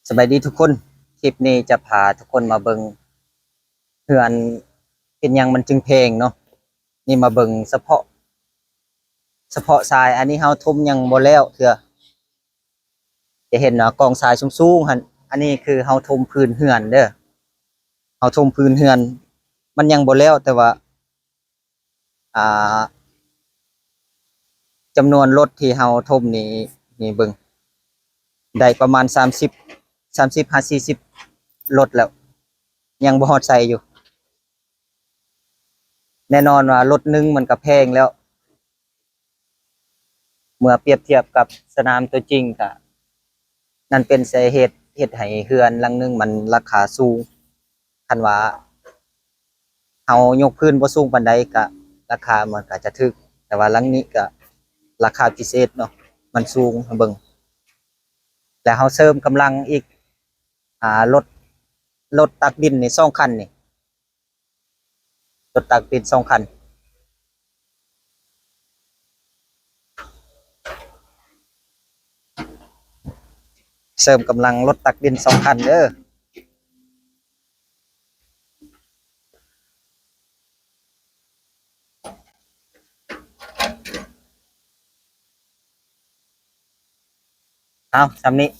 สบายดีทุกคนคลิปนี้จะพาทุกคนมาเบิงเฮือนเป็นหยังมันจึงเพลงเนาะนี่มาเบิงเฉพาะทรายอันนี้เฮาทุ่มยังบ่แล้วเถื่อจะเห็นเนาะกองทรายสูงๆหั่นอันนี้คือเฮาทุ่มพื้นเฮือนเด้อเฮาทุ่มพื้นเฮือนมันยังบ่แล้วแต่ว่าอ่าจำนวนรถที่เฮาทุ่มนี่เบิงได้ประมาณ30 40รถแล้วยังบ่ฮอดใส่อยู่แน่นอนว่ารถหนึงมันก็แพงแล้ว เมื่อเปรียบเทียบกับสนามตัวจริงก็นั่นเป็นสาเหตุเฮ็ดให้เฮือนหลังหนึงมันราคาสูงคันว่าเฮายกพื้นบ่สูงปานใดก็ราคามันก็จะถึกแต่ว่าหลังนี้ก็ราคาพิเศษเนาะมันสูงเบิ่งแล้วเฮาเสริมกำลังอีกรถตักดินนี่2 คันนี่รถตักดิน2 คันเสริมกำลังรถตักดิน2 คันเด้อเอาซำนี้